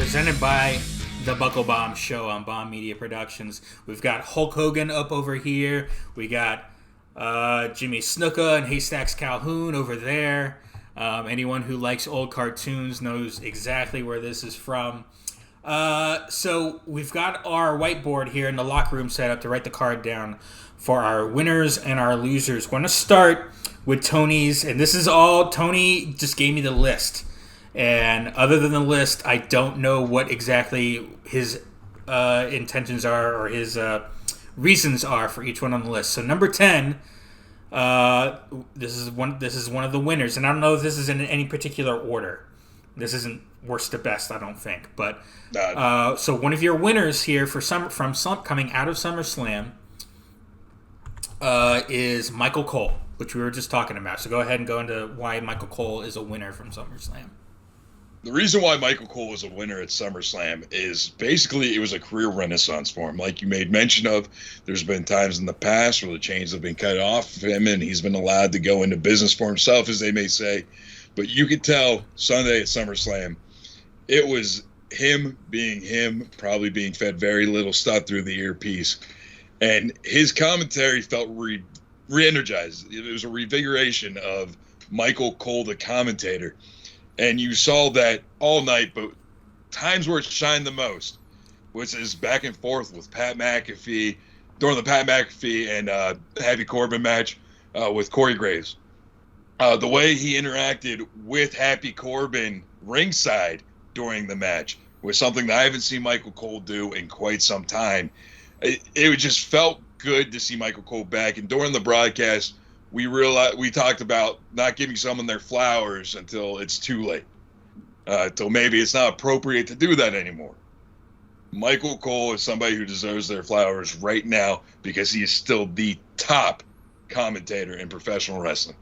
presented by the Buckle Bomb Show on Bomb Media Productions. We've got Hulk Hogan up over here. We got Jimmy Snuka and Haystacks Calhoun over there. Anyone who likes old cartoons knows exactly where this is from. So we've got our whiteboard here in the locker room set up to write the card down for our winners and our losers. We're going to start with Tony's, and this is all Tony just gave me the list. And other than the list, I don't know what exactly his intentions are or his reasons are for each one on the list. So number 10, this is one of the winners, and I don't know if this is in any particular order. This isn't worst to best, I don't think. But so one of your winners here for coming out of SummerSlam is Michael Cole, which we were just talking about. So go ahead and go into why Michael Cole is a winner from SummerSlam. The reason why Michael Cole was a winner at SummerSlam is basically it was a career renaissance for him. Like you made mention of, there's been times in the past where the chains have been cut off of him and he's been allowed to go into business for himself, as they may say. But you could tell Sunday at SummerSlam, it was him being him, probably being fed very little stuff through the earpiece. And his commentary felt re-energized. It was a revigoration of Michael Cole, the commentator. And you saw that all night, but times where it shined the most was his back and forth with Pat McAfee during the Pat McAfee and Happy Corbin match with Corey Graves. The way he interacted with Happy Corbin ringside during the match was something that I haven't seen Michael Cole do in quite some time. It just felt good to see Michael Cole back. And during the broadcast, we talked about not giving someone their flowers until it's too late, until maybe it's not appropriate to do that anymore. Michael Cole is somebody who deserves their flowers right now because he is still the top commentator in professional wrestling.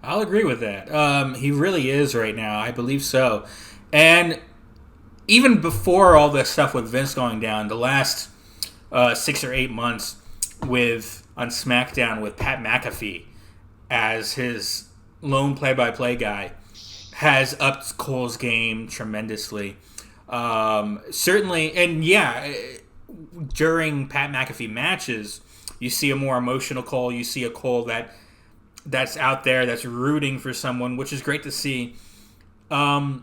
I'll agree with that. He really is right now. I believe so. And even before all this stuff with Vince going down, the last 6 or 8 months on SmackDown with Pat McAfee as his lone play-by-play guy has upped Cole's game tremendously. Certainly, and yeah, during Pat McAfee matches, you see a more emotional Cole. You see a Cole that's out there, that's rooting for someone, which is great to see. And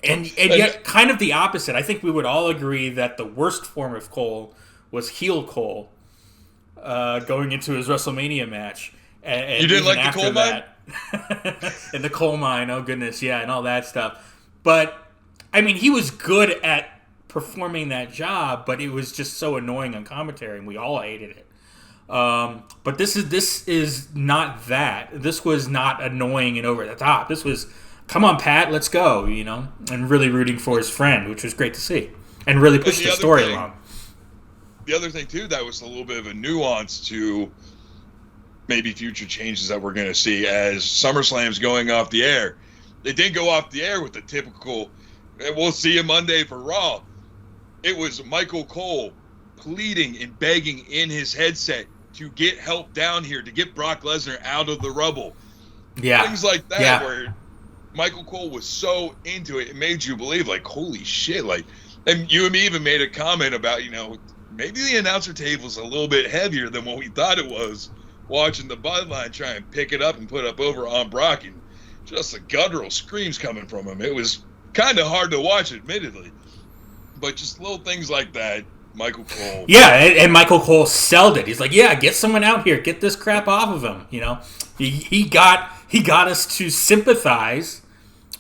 yet, kind of the opposite. I think we would all agree that the worst form of Cole was heel Cole. Going into his WrestleMania match. And you didn't like the coal mine? And the coal mine, oh goodness, yeah, and all that stuff. But, I mean, he was good at performing that job, but it was just so annoying on commentary, and we all hated it. But this is not that. This was not annoying and over the top. This was, come on, Pat, let's go, and really rooting for his friend, which was great to see, and really pushed the story along. The other thing, too, that was a little bit of a nuance to maybe future changes that we're going to see as SummerSlam's going off the air. They didn't go off the air with the typical, we'll see you Monday for Raw. It was Michael Cole pleading and begging in his headset to get help down here, to get Brock Lesnar out of the rubble. Yeah. Things like that where Michael Cole was so into it, it made you believe, like, holy shit. Like, and you and me even made a comment about, maybe the announcer table's a little bit heavier than what we thought it was, watching the Bloodline try and pick it up and put up over on Brock, and just the guttural screams coming from him. It was kind of hard to watch, admittedly. But just little things like that, Michael Cole. Yeah, and Michael Cole sold it. He's like, yeah, get someone out here. Get this crap off of him. He got us to sympathize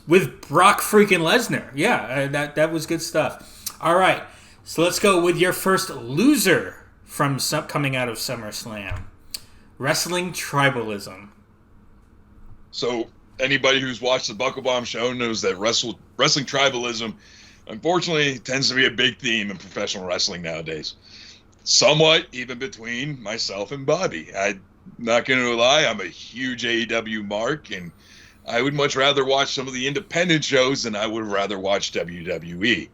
with Brock freaking Lesnar. Yeah, that was good stuff. All right. So let's go with your first loser from coming out of SummerSlam. Wrestling tribalism. So anybody who's watched the Buckle Bomb show knows that wrestling tribalism, unfortunately, tends to be a big theme in professional wrestling nowadays. Somewhat even between myself and Bobby. I'm not going to lie, I'm a huge AEW mark, and I would much rather watch some of the independent shows than I would rather watch WWE.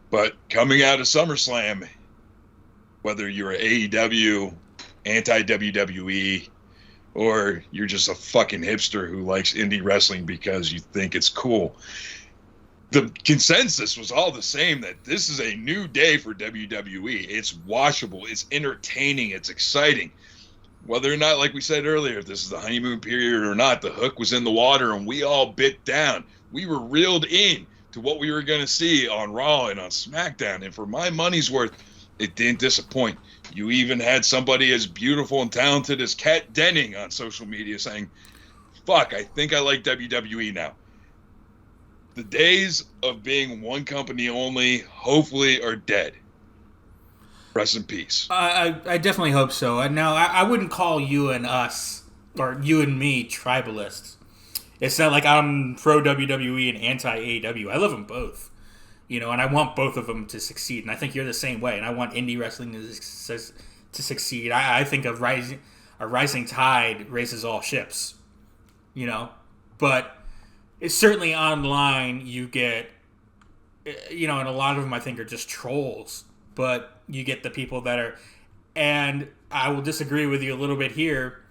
But coming out of SummerSlam, whether you're AEW, anti-WWE, or you're just a fucking hipster who likes indie wrestling because you think it's cool, the consensus was all the same that this is a new day for WWE. It's watchable, it's entertaining, it's exciting. Whether or not, like we said earlier, if this is the honeymoon period or not, the hook was in the water and we all bit down. We were reeled in to what we were going to see on Raw and on SmackDown. And for my money's worth, it didn't disappoint. You even had somebody as beautiful and talented as Kat Denning on social media saying, fuck, I think I like WWE now. The days of being one company only, hopefully, are dead. Rest in peace. I definitely hope so. And now, I wouldn't call you and us, or you and me, tribalists. It's not like I'm pro WWE and anti AEW. I love them both. And I want both of them to succeed. And I think you're the same way. And I want indie wrestling to succeed. I think a rising tide raises all ships. But it's certainly online. You get, and a lot of them I think are just trolls. But you get the people that are, and I will disagree with you a little bit here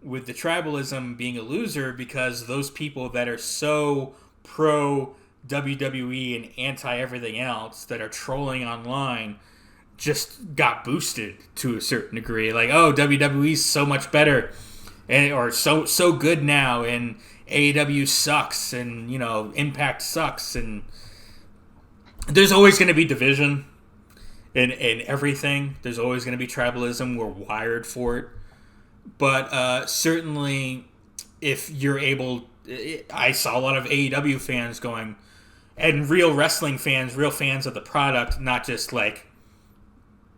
with the tribalism being a loser, because those people that are so pro WWE and anti everything else that are trolling online just got boosted to a certain degree. Like, oh, WWE's so much better, or so good now, and AEW sucks, and Impact sucks, and there's always going to be division in everything. There's always going to be tribalism. We're wired for it. But certainly, if you're able, I saw a lot of AEW fans going, and real wrestling fans, real fans of the product, not just like,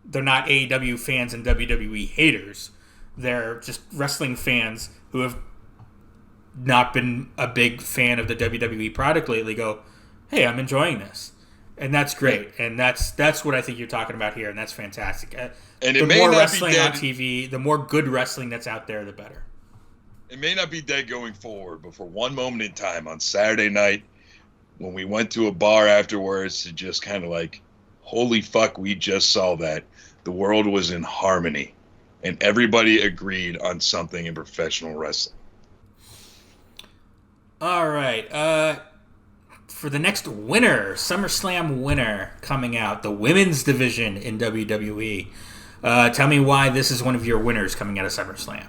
they're not AEW fans and WWE haters. They're just wrestling fans who have not been a big fan of the WWE product lately go, hey, I'm enjoying this. And that's great. And that's what I think you're talking about here, and that's fantastic. And the more wrestling on TV, the more good wrestling that's out there, the better. It may not be dead going forward, but for one moment in time on Saturday night, when we went to a bar afterwards to just kind of like, holy fuck, we just saw that. The world was in harmony, and everybody agreed on something in professional wrestling. All right. For the next winner, SummerSlam winner coming out, the women's division in WWE. Tell me why this is one of your winners coming out of SummerSlam.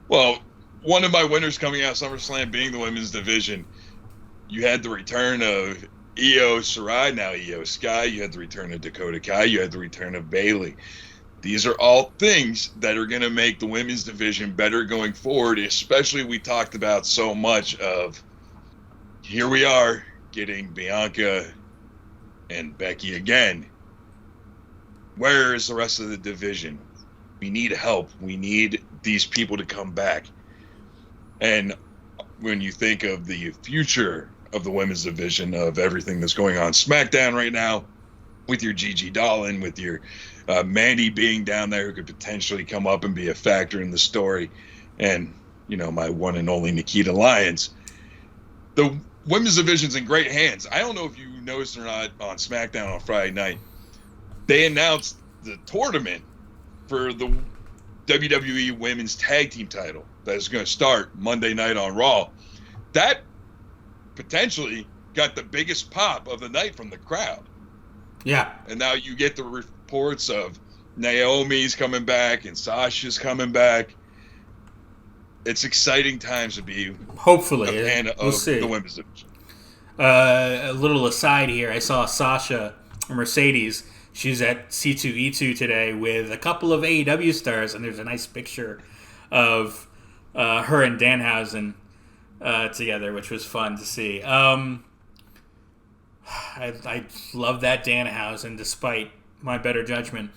Well, one of my winners coming out of SummerSlam being the women's division, you had the return of Io Shirai, now Io Sky. You had the return of Dakota Kai. You had the return of Bayley. These are all things that are going to make the women's division better going forward, especially we talked about so much of, here we are getting Bianca and Becky again. Where is the rest of the division? We need help. We need these people to come back. And when you think of the future of the women's division, of everything that's going on SmackDown right now, with your Gigi Dolan, with your Mandy being down there who could potentially come up and be a factor in the story, and, my one and only Nikita Lyons, the women's division's in great hands. I don't know if you noticed or not on SmackDown on Friday night, they announced the tournament for the WWE Women's Tag Team title that is going to start Monday night on Raw. That potentially got the biggest pop of the night from the crowd. Yeah. And now you get the reports of Naomi's coming back and Sasha's coming back. It's exciting times to be hopefully a fan of the women's division. A little aside here, I saw Sasha Mercedes. She's at C2E2 today with a couple of AEW stars, and there's a nice picture of her and Danhausen together, which was fun to see. I love that Danhausen, despite my better judgment.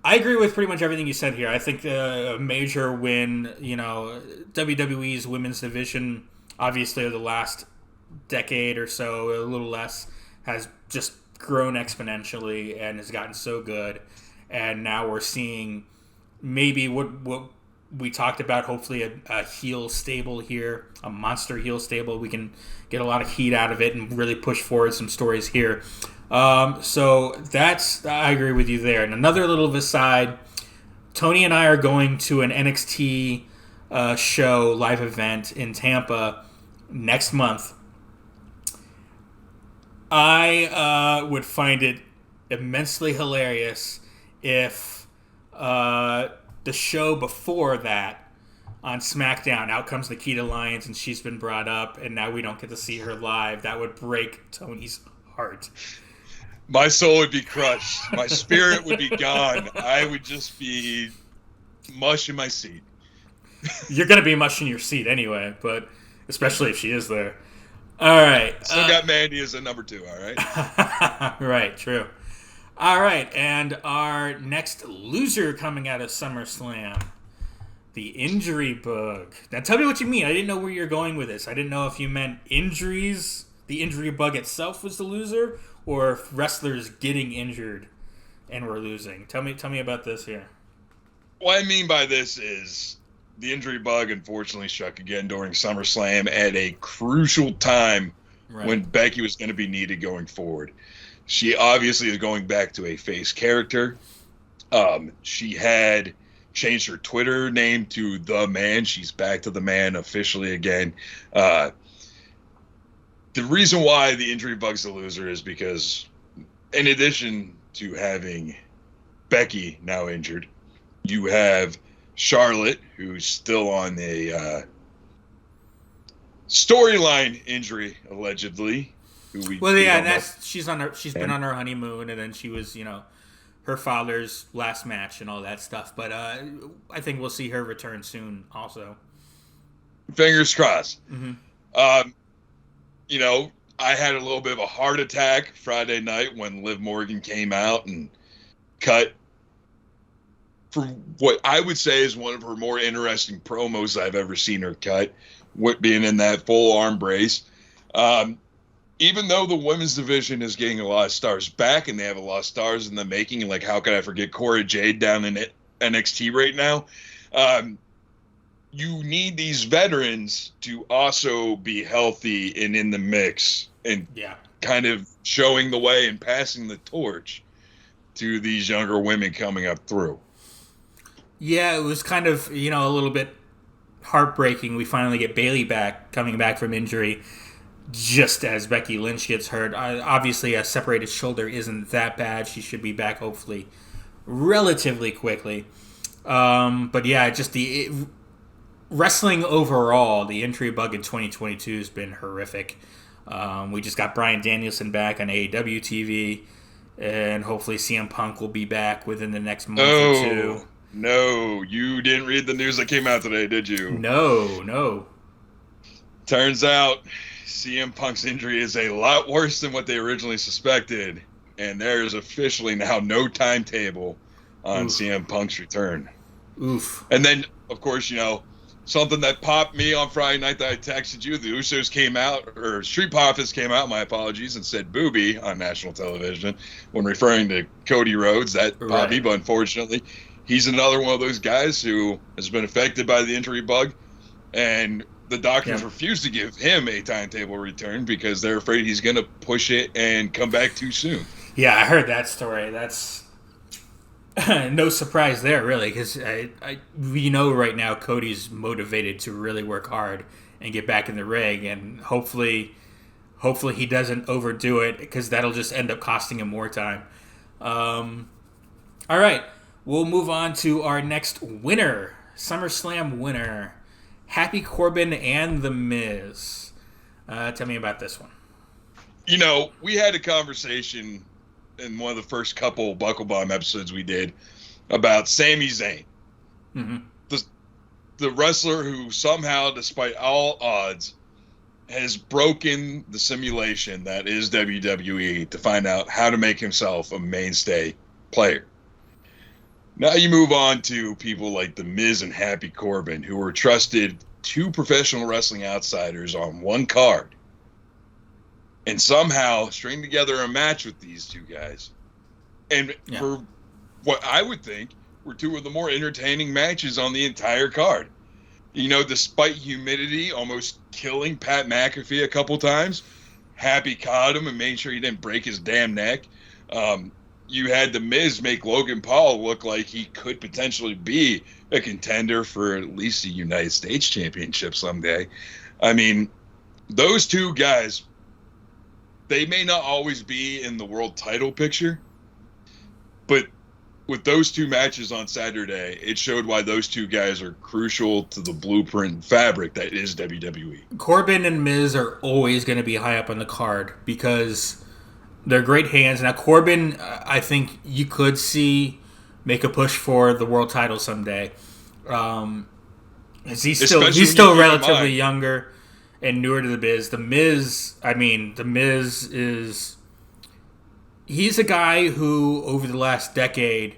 I agree with pretty much everything you said here. I think a major win, WWE's women's division, obviously over the last decade or so, a little less, has just grown exponentially and has gotten so good. And now we're seeing maybe what we talked about, hopefully a heel stable here, a monster heel stable. We can get a lot of heat out of it and really push forward some stories here. So I agree with you there. And another little aside, Tony and I are going to an NXT show live event in Tampa next month. I would find it immensely hilarious if the show before that on SmackDown, out comes Nikita Lyons, and she's been brought up, and now we don't get to see her live. That would break Tony's heart. My soul would be crushed. My spirit would be gone. I would just be mush in my seat. You're going to be mush in your seat anyway, but especially if she is there. All right. Still got Mandy as a number 2, all right? Right, true. All right, and our next loser coming out of SummerSlam, the injury bug. Now tell me what you mean. I didn't know where you're going with this. I didn't know if you meant injuries, the injury bug itself was the loser, or if wrestlers getting injured and were losing. Tell me about this here. What I mean by this is the injury bug unfortunately struck again during SummerSlam at a crucial time when Becky was going to be needed going forward. She obviously is going back to a face character. She had changed her Twitter name to The Man. She's back to The Man officially again. The reason why the injury bug's the loser is because in addition to having Becky now injured, you have Charlotte, who's still on a storyline injury, allegedly. She's been on her honeymoon, and then she was, her father's last match and all that stuff. But I think we'll see her return soon, also. Fingers crossed. Mm-hmm. I had a little bit of a heart attack Friday night when Liv Morgan came out and cut for what I would say is one of her more interesting promos I've ever seen her cut, being in that full arm brace. Even though the women's division is getting a lot of stars back and they have a lot of stars in the making, like how could I forget Cora Jade down in NXT right now? You need these veterans to also be healthy and in the mix and kind of showing the way and passing the torch to these younger women coming up through. Yeah, it was kind of, a little bit heartbreaking. We finally get Bayley coming back from injury just as Becky Lynch gets hurt. Obviously, a separated shoulder isn't that bad. She should be back, hopefully, relatively quickly. But yeah, just the wrestling overall, the injury bug in 2022 has been horrific. We just got Bryan Danielson back on AEW TV, and hopefully CM Punk will be back within the next month or two. No, you didn't read the news that came out today, did you? No. Turns out CM Punk's injury is a lot worse than what they originally suspected, and there is officially now no timetable on CM Punk's return. Oof. And then, of course, something that popped me on Friday night that I texted you, the Usos came out, or Street Profits came out, my apologies, and said booby on national television when referring to Cody Rhodes. That popped me, but unfortunately, he's another one of those guys who has been affected by the injury bug, and the doctors refuse to give him a timetable return because they're afraid he's going to push it and come back too soon. Yeah, I heard that story. That's no surprise there, really, because we know right now Cody's motivated to really work hard and get back in the ring, and hopefully he doesn't overdo it because that'll just end up costing him more time. All right, we'll move on to our next winner, SummerSlam winner. Happy Corbin and The Miz. Tell me about this one. We had a conversation in one of the first couple Buckle Bomb episodes we did about Sami Zayn. Mm-hmm. The wrestler who somehow, despite all odds, has broken the simulation that is WWE to find out how to make himself a mainstay player. Now you move on to people like The Miz and Happy Corbin, who were trusted 2 professional wrestling outsiders on one card, and somehow string together a match with these 2 guys. And for what I would think were 2 of the more entertaining matches on the entire card. Despite humidity almost killing Pat McAfee a couple times, Happy caught him and made sure he didn't break his damn neck. you had The Miz make Logan Paul look like he could potentially be a contender for at least a United States championship someday. I mean, those two guys, they may not always be in the world title picture, but with those two matches on Saturday, it showed why those two guys are crucial to the blueprint fabric that is WWE. Corbin and Miz are always going to be high up on the card because they're great hands. Now, Corbin, I think you could see make a push for the world title someday. He's still relatively younger and newer to the biz. The Miz is... He's a guy who, over the last decade,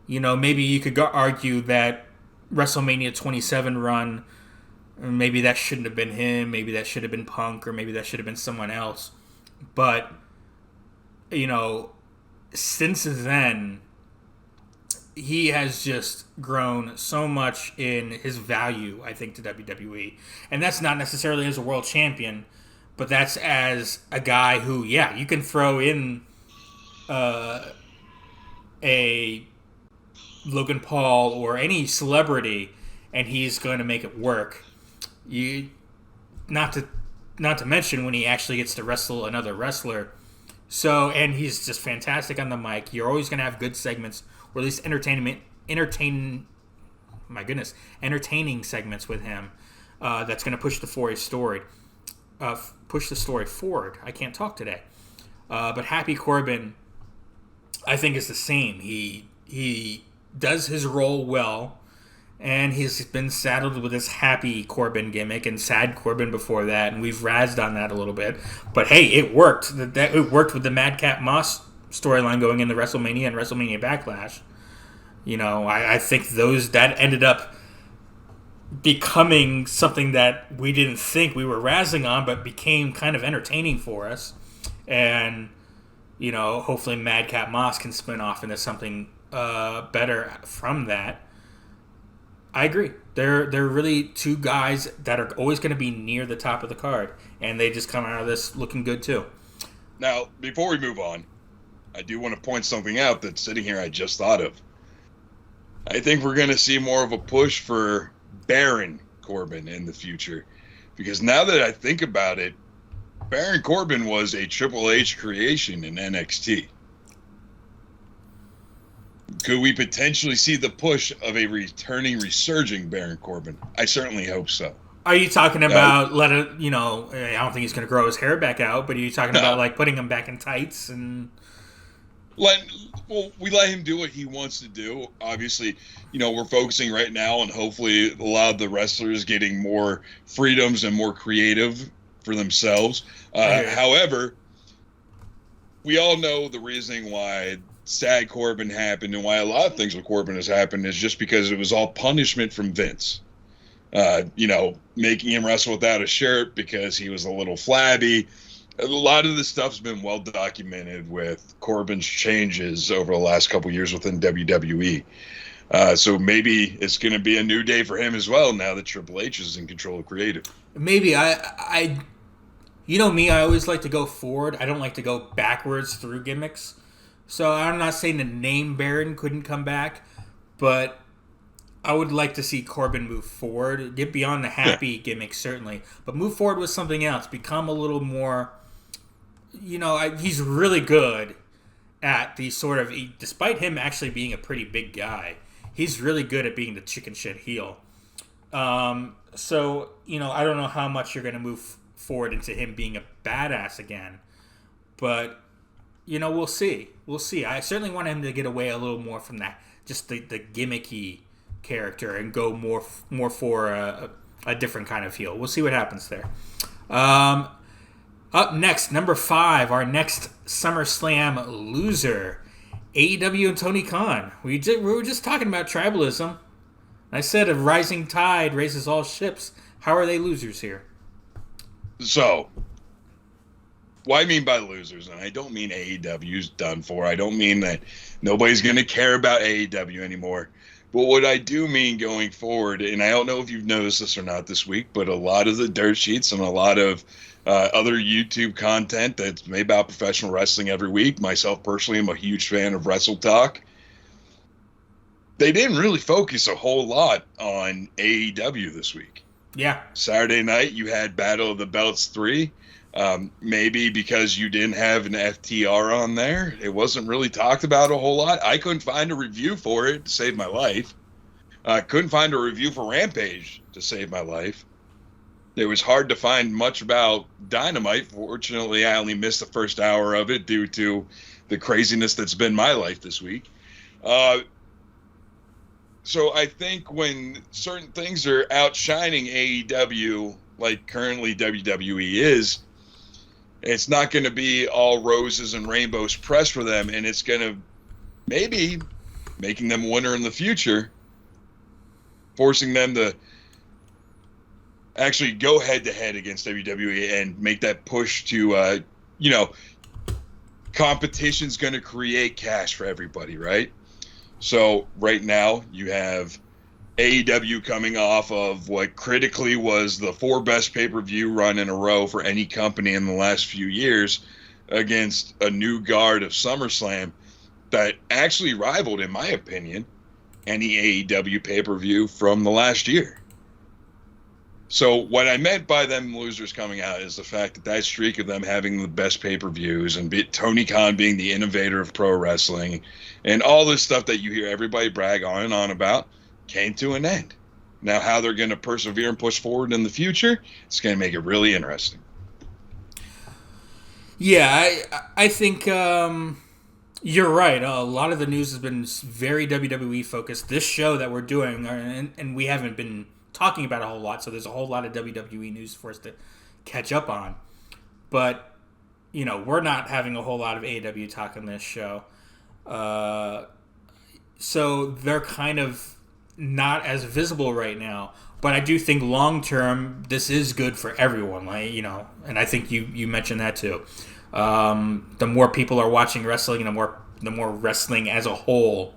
maybe you could argue that WrestleMania 27 run, maybe that shouldn't have been him, maybe that should have been Punk, or maybe that should have been someone else. But, since then, he has just grown so much in his value, I think, to WWE. And that's not necessarily as a world champion, but that's as a guy who, you can throw in a Logan Paul or any celebrity, and he's going to make it work. Not to mention when he actually gets to wrestle another wrestler. So, and he's just fantastic on the mic. You're always going to have good segments, or at least entertaining segments with him. That's going to push the story forward. I can't talk today. But Happy Corbin, I think, is the same. He does his role well, and he's been saddled with this Happy Corbin gimmick and Sad Corbin before that, and we've razzed on that a little bit. But hey, it worked. It worked with the Madcap Moss storyline going into WrestleMania and WrestleMania Backlash. I think that ended up becoming something that we didn't think we were razzing on, but became kind of entertaining for us. And, hopefully Madcap Moss can spin off into something better from that. I agree. They're really two guys that are always going to be near the top of the card, and they just come out of this looking good too. Now, before we move on, I do want to point something out that's sitting here I just thought of. I think we're going to see more of a push for Baron Corbin in the future, because now that I think about it, Baron Corbin was a Triple H creation in NXT. Could we potentially see the push of a resurging Baron Corbin? I certainly hope so. Are you talking about I don't think he's going to grow his hair back out, but are you talking about like putting him back in tights and... we let him do what he wants to do. Obviously, we're focusing right now on hopefully a lot of the wrestlers getting more freedoms and more creative for themselves. However, we all know the reasoning why Sad Corbin happened and why a lot of things with Corbin has happened is just because it was all punishment from Vince. Making him wrestle without a shirt because he was a little flabby. A lot of this stuff's been well documented with Corbin's changes over the last couple years within WWE. So maybe it's going to be a new day for him as well now that Triple H is in control of creative. Maybe. I always like to go forward. I don't like to go backwards through gimmicks. So I'm not saying the name Baron couldn't come back, but I would like to see Corbin move forward, get beyond the Happy gimmick, certainly, but move forward with something else, become a little more, he's really good at the sort of, despite him actually being a pretty big guy, he's really good at being the chicken shit heel. So, I don't know how much you're going to move forward into him being a badass again, but, we'll see. We'll see. I certainly want him to get away a little more from that, just the gimmicky character and go more for a different kind of heel. We'll see what happens there. Up next, number 5, our next SummerSlam loser, AEW and Tony Khan. We were just talking about tribalism. I said a rising tide raises all ships. How are they losers here? So, what I mean by losers, and I don't mean AEW's done for. I don't mean that nobody's going to care about AEW anymore. But what I do mean going forward, and I don't know if you've noticed this or not this week, but a lot of the dirt sheets and a lot of other YouTube content that's made about professional wrestling every week, myself personally, I'm a huge fan of Wrestle Talk. They didn't really focus a whole lot on AEW this week. Yeah. Saturday night, you had Battle of the Belts 3. Maybe because you didn't have an FTR on there, it wasn't really talked about a whole lot. I couldn't find a review for it to save my life. Couldn't find a review for Rampage to save my life. It was hard to find much about Dynamite. Fortunately, I only missed the first hour of it due to the craziness that's been my life this week. So I think when certain things are outshining AEW, like currently WWE is, it's not going to be all roses and rainbows press for them, and it's going to maybe making them winner in the future, forcing them to actually go head-to-head against WWE and make that push to, competition's going to create cash for everybody, right? So right now you have AEW coming off of what critically was the 4 best pay-per-view run in a row for any company in the last few years against a new guard of SummerSlam that actually rivaled, in my opinion, any AEW pay-per-view from the last year. So what I meant by them losers coming out is the fact that streak of them having the best pay-per-views and Tony Khan being the innovator of pro wrestling and all this stuff that you hear everybody brag on and on about came to an end. Now how they're going to persevere and push forward in the future, it's going to make it really interesting. Yeah, I think you're right. A lot of the news has been very WWE focused. This show that we're doing, and we haven't been talking about a whole lot, so there's a whole lot of WWE news for us to catch up on. But, we're not having a whole lot of AEW talk on this show. So they're kind of not as visible right now. But I do think long term, this is good for everyone. And I think you mentioned that too. The more people are watching wrestling, the more wrestling as a whole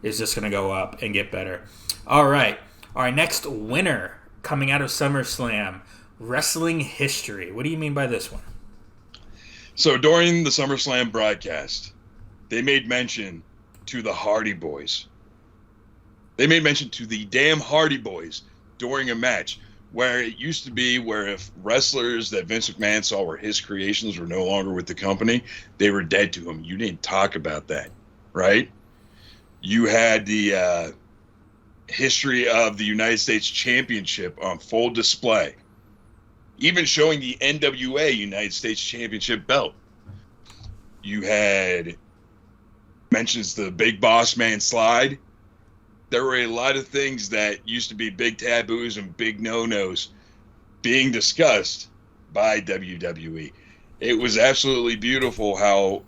is just going to go up and get better. All right. Our next winner coming out of SummerSlam, wrestling history. What do you mean by this one? So during the SummerSlam broadcast, they made mention to the Hardy Boys. They made mention to the damn Hardy Boys during a match where it used to be where if wrestlers that Vince McMahon saw were his creations were no longer with the company, they were dead to him. You didn't talk about that, right? You had the history of the United States Championship on full display, even showing the NWA United States Championship belt. You had mentions the Big Boss Man slide. There were a lot of things that used to be big taboos and big no-nos being discussed by WWE. It was absolutely beautiful how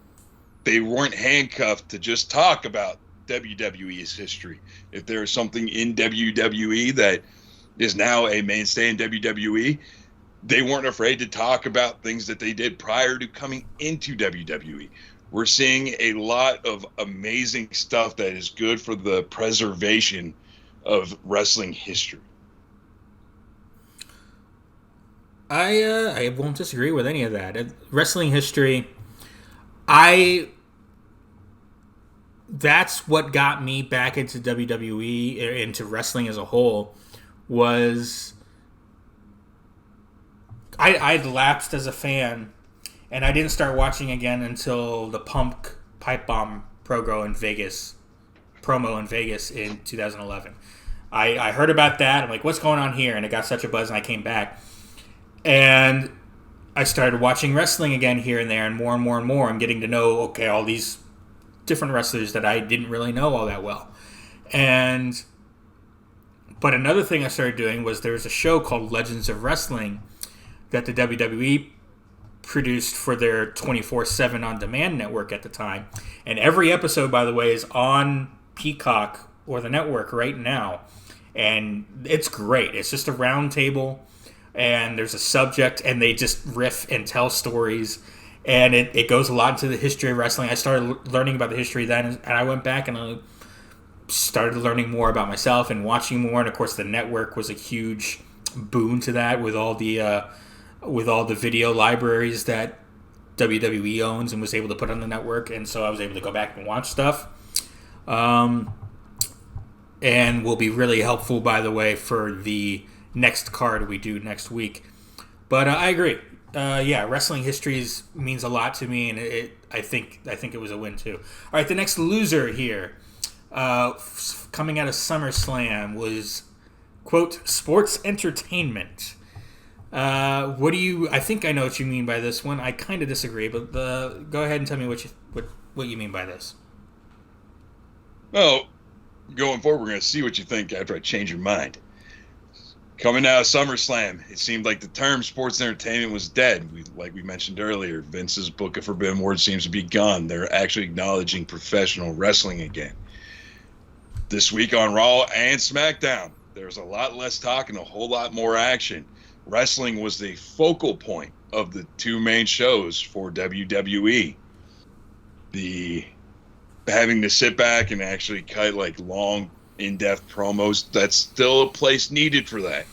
they weren't handcuffed to just talk about WWE's history. If there is something in WWE that is now a mainstay in WWE, they weren't afraid to talk about things that they did prior to coming into WWE. We're seeing a lot of amazing stuff that is good for the preservation of wrestling history. I won't disagree with any of that. Wrestling history, that's what got me back into WWE, into wrestling as a whole, was I'd lapsed as a fan, and I didn't start watching again until the Punk Pipe Bomb promo in Vegas in 2011. I heard about that. I'm like, what's going on here? And it got such a buzz, and I came back. And I started watching wrestling again here and there, and more and more and more. I'm getting to know, all these different wrestlers that I didn't really know all that well. But another thing I started doing was there was a show called Legends of Wrestling that the WWE produced for their 24/7 on-demand network at the time. And every episode, by the way, is on Peacock or the network right now. And it's great. It's just a round table, and there's a subject, and they just riff and tell stories. And it goes a lot into the history of wrestling. I started learning about the history then, and I went back and I started learning more about myself and watching more. And of course, the network was a huge boon to that with all the video libraries that WWE owns and was able to put on the network. And so I was able to go back and watch stuff. And will be really helpful, by the way, for the next card we do next week. But I agree. Wrestling history means a lot to me, and I think it was a win too. All right, the next loser here, coming out of SummerSlam, was quote sports entertainment. What do you? I think I know what you mean by this one. I kind of disagree, but go ahead and tell me what you mean by this. Well, going forward, we're going to see what you think after I change your mind. Coming out of SummerSlam, it seemed like the term sports entertainment was dead. Like we mentioned earlier, Vince's Book of Forbidden Words seems to be gone. They're actually acknowledging professional wrestling again. This week on Raw and SmackDown, there's a lot less talk and a whole lot more action. Wrestling was the focal point of the two main shows for WWE. The having to sit back and actually cut like long, in-depth promos, that's still a place needed for that.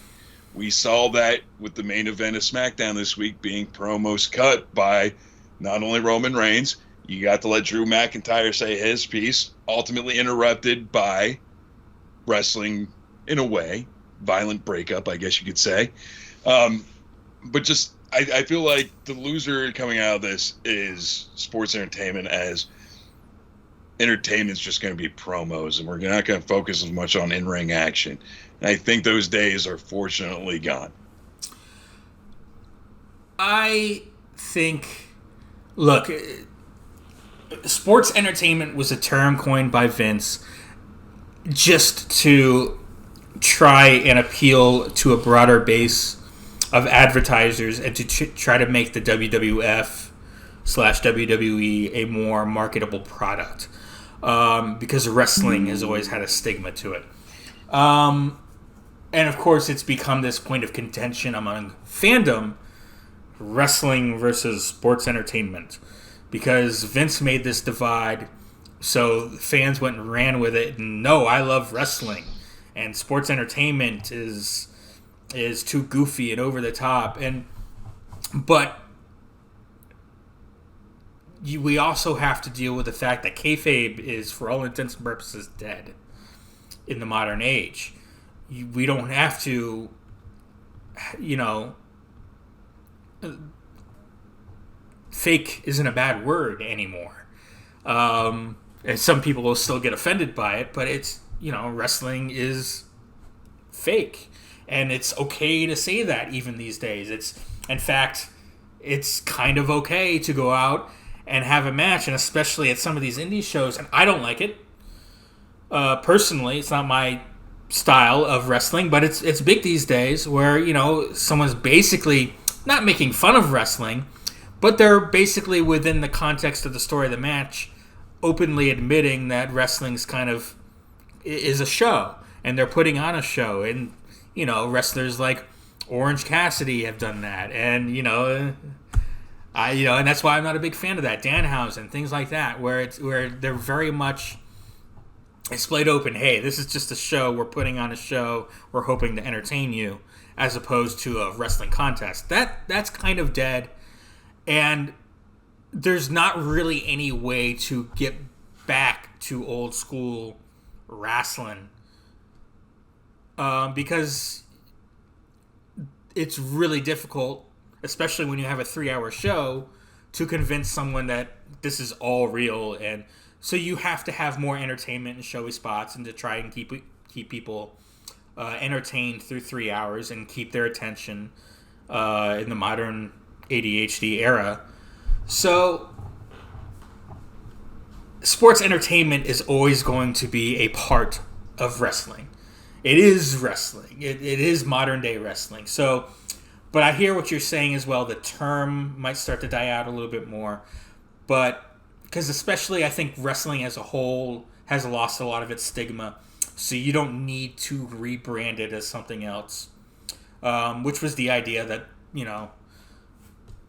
We saw that with the main event of SmackDown this week being promos cut by not only Roman Reigns, you got to let Drew McIntyre say his piece, ultimately interrupted by wrestling, in a way, violent breakup, I guess you could say. But just, I feel like the loser coming out of this is sports entertainment, as entertainment's just going to be promos, and we're not going to focus as much on in-ring action. And I think those days are fortunately gone. I think, look, sports entertainment was a term coined by Vince just to try and appeal to a broader base of advertisers and to try to make the WWF/WWE a more marketable product. Because wrestling has always had a stigma to it. And of course, it's become this point of contention among fandom, wrestling versus sports entertainment. Because Vince made this divide, so fans went and ran with it. And no, I love wrestling, and sports entertainment is too goofy and over the top. But we also have to deal with the fact that kayfabe is, for all intents and purposes, dead in the modern age. We don't have to, fake isn't a bad word anymore. And some people will still get offended by it, but it's, wrestling is fake. And it's okay to say that even these days. In fact, it's kind of okay to go out and have a match, and especially at some of these indie shows, and I don't like it. Personally, it's not my style of wrestling, but it's big these days where, someone's basically not making fun of wrestling, but they're basically within the context of the story of the match, openly admitting that wrestling's kind of is a show, and they're putting on a show, and, wrestlers like Orange Cassidy have done that, and, and that's why I'm not a big fan of that. Danhausen, things like that, where they're very much displayed open. Hey, this is just a show. We're putting on a show. We're hoping to entertain you, as opposed to a wrestling contest. That's kind of dead, and there's not really any way to get back to old school wrestling, because it's really difficult, especially when you have a 3-hour show, to convince someone that this is all real. And so you have to have more entertainment and showy spots, and to try and keep people entertained through 3 hours and keep their attention in the modern ADHD era. So sports entertainment is always going to be a part of wrestling. It is wrestling. It is modern day wrestling. So, but I hear what you're saying as well. The term might start to die out a little bit more, but because especially I think wrestling as a whole has lost a lot of its stigma. So you don't need to rebrand it as something else, which was the idea that,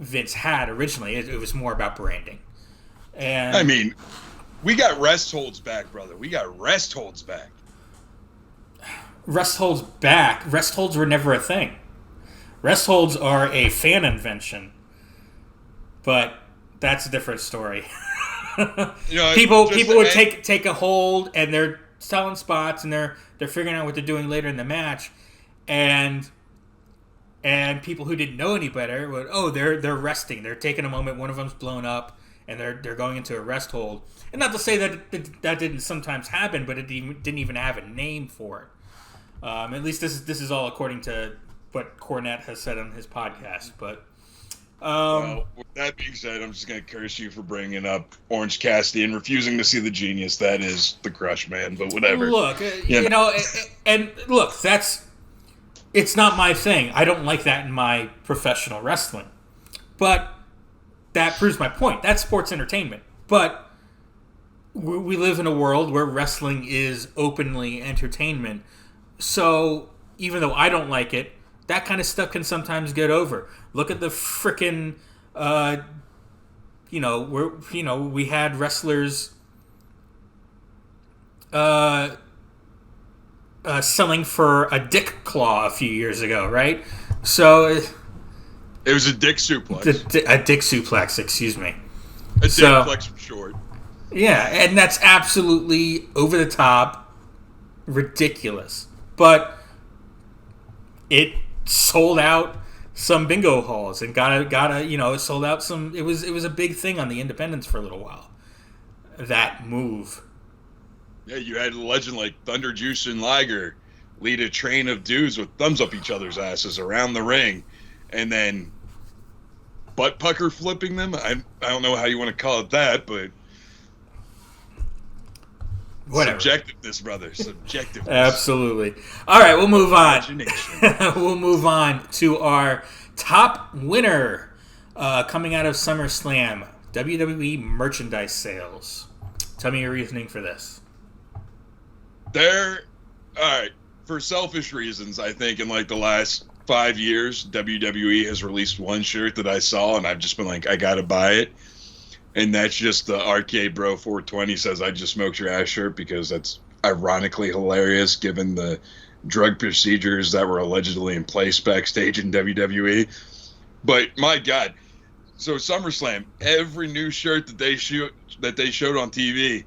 Vince had originally. It was more about branding. And I mean, We got rest holds back, brother. We got rest holds back. Rest holds back. Rest holds were never a thing. Rest holds are a fan invention. But that's a different story. People would take a hold and they're selling spots and they're figuring out what they're doing later in the match, and people who didn't know any better would they're resting, they're taking a moment, one of them's blown up and they're going into a rest hold. And not to say that that didn't sometimes happen, but it didn't even have a name for it. At least this is all according to what Cornette has said on his podcast, but. Well, with that being said, I'm just going to curse you for bringing up Orange Cassidy and refusing to see the genius that is the Crush, man. But whatever. Look, and look, it's not my thing. I don't like that in my professional wrestling. But that proves my point. That's sports entertainment. But we live in a world where wrestling is openly entertainment. So even though I don't like it, that kind of stuff can sometimes get over. Look at the frickin', we had wrestlers selling for a dick claw a few years ago, right? So it was a dick suplex. A dick suplex, excuse me. A dick suplex for short. Yeah, and that's absolutely over the top, ridiculous. But it sold out some bingo halls and got it sold out some. It was a big thing on the independents for a little while. That move. Yeah, you had a legend like Thunder Juice and Liger lead a train of dudes with thumbs up each other's asses around the ring, and then butt pucker flipping them. I don't know how you want to call it that, but whatever. Subjectiveness, brother. Subjectiveness. Absolutely. All right, we'll move on. We'll move on to our top winner coming out of SummerSlam, WWE merchandise sales. Tell me your reasoning for this. All right. For selfish reasons, I think in like the last 5 years, WWE has released one shirt that I saw, and I've just been like, I gotta buy it. And that's just the Arcade Bro 420 says I just smoked your ass shirt, because that's ironically hilarious given the drug procedures that were allegedly in place backstage in WWE. But my God, so SummerSlam, every new shirt that they showed on TV,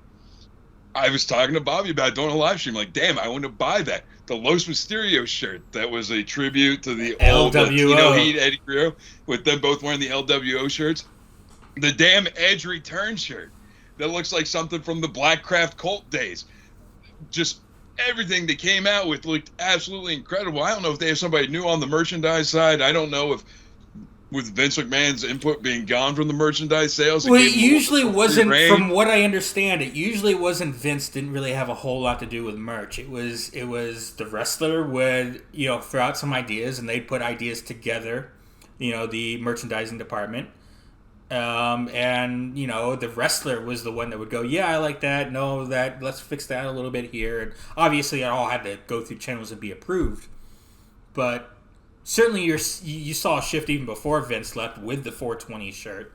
I was talking to Bobby about doing a live stream. Like, damn, I want to buy that. The Los Mysterio shirt that was a tribute to the old Latino Heat, Eddie Guerrero, with them both wearing the LWO shirts. The damn Edge return shirt that looks like something from the Blackcraft Cult days. Just everything they came out with looked absolutely incredible. I don't know if they have somebody new on the merchandise side. I don't know if, with Vince McMahon's input being gone from the merchandise sales, it usually wasn't, from what I understand, it usually wasn't Vince didn't really have a whole lot to do with merch. It was the wrestler would, throw out some ideas, and they'd put ideas together, the merchandising department. And the wrestler was the one that would go, yeah, I like that. No, that, let's fix that a little bit here. And obviously it all had to go through channels and be approved. But certainly you saw a shift even before Vince left with the 420 shirt.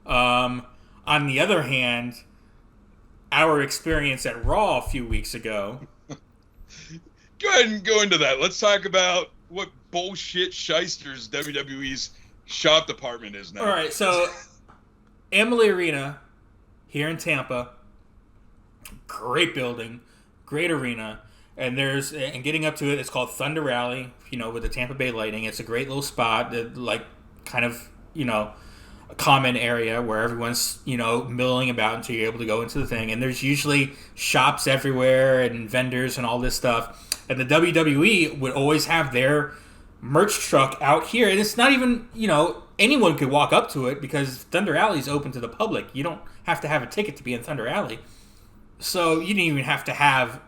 On the other hand, our experience at Raw a few weeks ago. Go ahead and go into that. Let's talk about what bullshit shysters WWE's shop department is now. All right, so Amalie Arena here in Tampa, great building, great arena, and getting up to it, it's called Thunder Alley, with the Tampa Bay lighting. It's a great little spot, like kind of, a common area where everyone's, milling about until you're able to go into the thing. And there's usually shops everywhere and vendors and all this stuff. And the WWE would always have their merch truck out here, and it's not even, anyone could walk up to it because Thunder Alley is open to the public. You don't have to have a ticket to be in Thunder Alley, so you didn't even have to have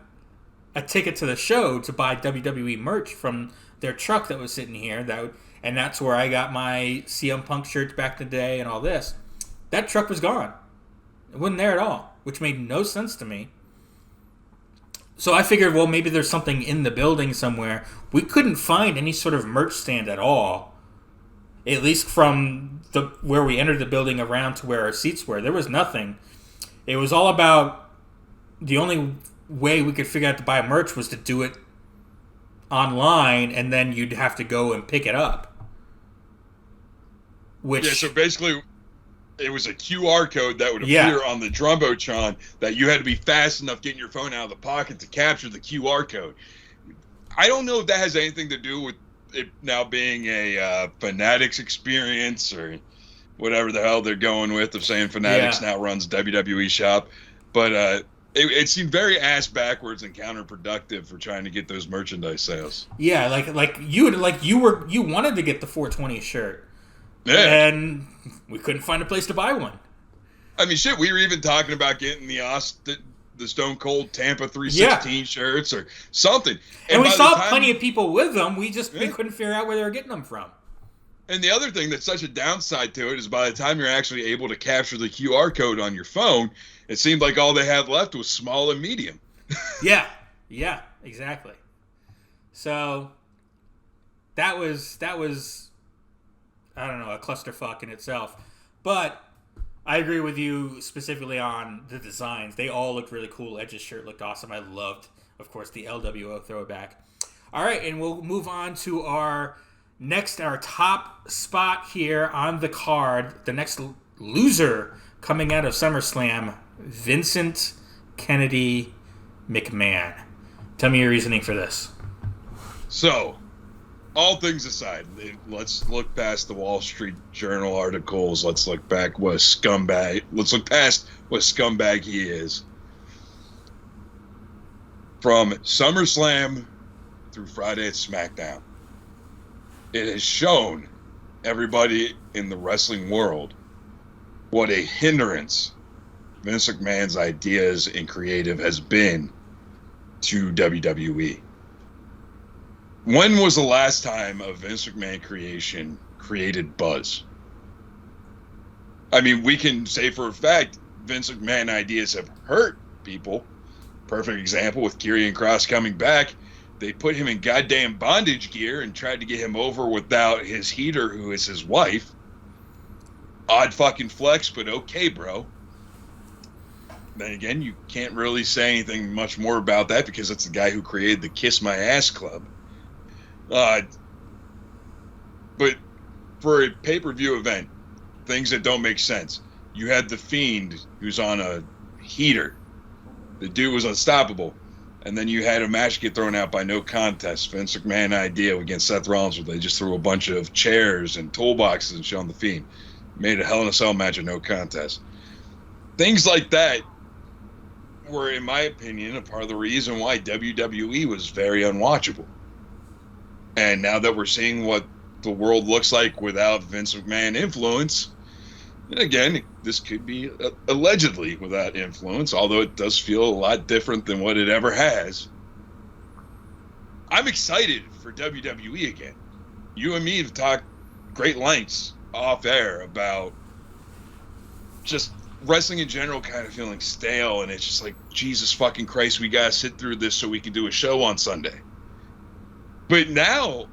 a ticket to the show to buy WWE merch from their truck that was sitting here. And that's where I got my CM Punk shirts back in the day and all this. That truck was gone. It wasn't there at all, which made no sense to me. So I figured, well, maybe there's something in the building somewhere. We couldn't find any sort of merch stand at all, at least from where we entered the building around to where our seats were. There was nothing. It was all about the only way we could figure out to buy merch was to do it online, and then you'd have to go and pick it up. Yeah, so basically, it was a QR code that would Yeah. appear on the Jumbotron that you had to be fast enough getting your phone out of the pocket to capture the QR code. I don't know if that has anything to do with it now being a Fanatics experience or whatever the hell they're going with of saying Fanatics now runs WWE shop. But it seemed very ass backwards and counterproductive for trying to get those merchandise sales. Yeah, like you wanted to get the 420 shirt. Yeah. And we couldn't find a place to buy one. I mean, shit, we were even talking about getting the Stone Cold Tampa 316 shirts or something. And we saw plenty of people with them. We couldn't figure out where they were getting them from. And the other thing that's such a downside to it is by the time you're actually able to capture the QR code on your phone, it seemed like all they had left was small and medium. Yeah, exactly. So that was I don't know, a clusterfuck in itself. But I agree with you specifically on the designs. They all looked really cool. Edge's shirt looked awesome. I loved, of course, the LWO throwback. All right, and we'll move on to our top spot here on the card. The next loser coming out of SummerSlam, Vincent Kennedy McMahon. Tell me your reasoning for this. So, all things aside, let's look past the Wall Street Journal articles. Let's look back what a scumbag. Let's look past what scumbag he is. From SummerSlam through Friday at SmackDown, it has shown everybody in the wrestling world what a hindrance Vince McMahon's ideas and creative has been to WWE. When was the last time a Vince McMahon creation created buzz? I mean, we can say for a fact Vince McMahon ideas have hurt people. Perfect example with Karrion Kross coming back. They put him in goddamn bondage gear and tried to get him over without his heater, who is his wife. Odd fucking flex, but okay, bro. Then again, you can't really say anything much more about that because it's the guy who created the Kiss My Ass Club. But for a pay-per-view event, things that don't make sense. You had The Fiend, who's on a heater. The dude was unstoppable. And then you had a match get thrown out by no contest. Vince McMahon idea against Seth Rollins where they just threw a bunch of chairs and toolboxes and shit on The Fiend. Made a Hell in a Cell match of no contest. Things like that were, in my opinion, a part of the reason why WWE was very unwatchable. And now that we're seeing what the world looks like without Vince McMahon influence, and again, this could be allegedly without influence, although it does feel a lot different than what it ever has. I'm excited for WWE again. You and me have talked great lengths off air about just wrestling in general kind of feeling stale, and it's just like, Jesus fucking Christ, we gotta sit through this so we can do a show on Sunday. But now,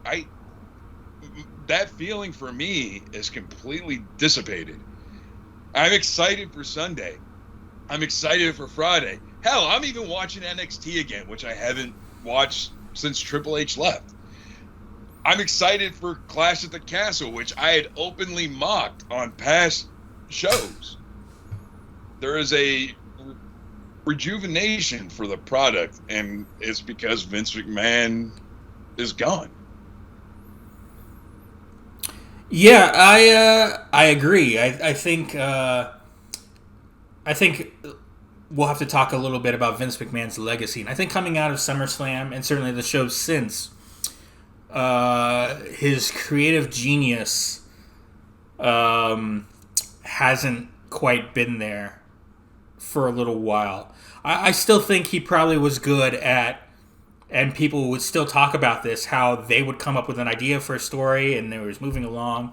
that feeling for me is completely dissipated. I'm excited for Sunday. I'm excited for Friday. Hell, I'm even watching NXT again, which I haven't watched since Triple H left. I'm excited for Clash at the Castle, which I had openly mocked on past shows. There is a rejuvenation for the product, and it's because Vince McMahon is gone. Yeah, I agree. I think we'll have to talk a little bit about Vince McMahon's legacy. And I think coming out of SummerSlam and certainly the shows since, his creative genius hasn't quite been there for a little while. I still think he probably was good at, and people would still talk about this, how they would come up with an idea for a story and they was moving along,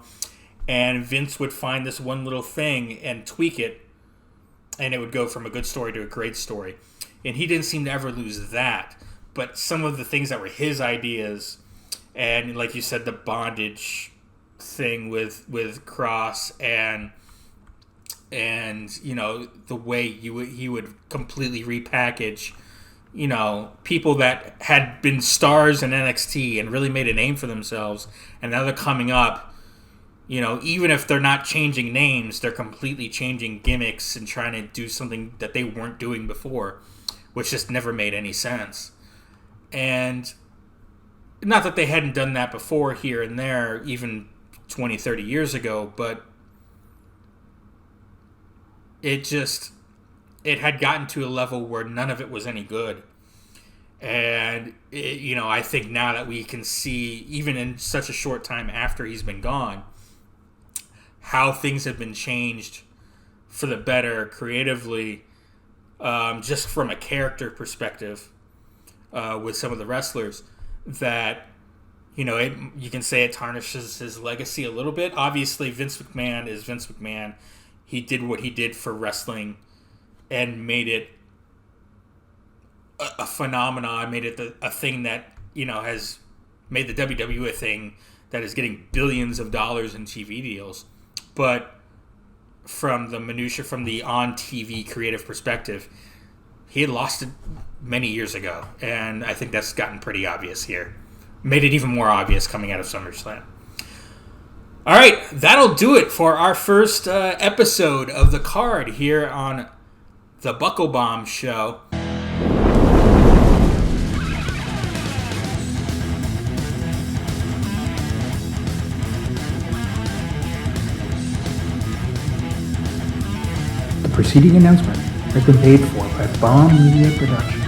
and Vince would find this one little thing and tweak it, and it would go from a good story to a great story. And he didn't seem to ever lose that. But some of the things that were his ideas, and like you said, the bondage thing with Cross and and the way he would completely repackage people that had been stars in NXT and really made a name for themselves, and now they're coming up. Even if they're not changing names, they're completely changing gimmicks and trying to do something that they weren't doing before, which just never made any sense. And not that they hadn't done that before here and there, even 20, 30 years ago, but it had gotten to a level where none of it was any good. And, I think now that we can see, even in such a short time after he's been gone, how things have been changed for the better creatively, just from a character perspective, with some of the wrestlers, that, you can say it tarnishes his legacy a little bit. Obviously, Vince McMahon is Vince McMahon. He did what he did for wrestling and made it a phenomenon, made it a thing that, has made the WWE a thing that is getting billions of dollars in TV deals. But from the minutia, from the on-TV creative perspective, he had lost it many years ago. And I think that's gotten pretty obvious here. Made it even more obvious coming out of SummerSlam. All right, that'll do it for our first episode of the card here on the Buckle Bomb Show. The preceding announcement has been paid for by Bomb Media Production.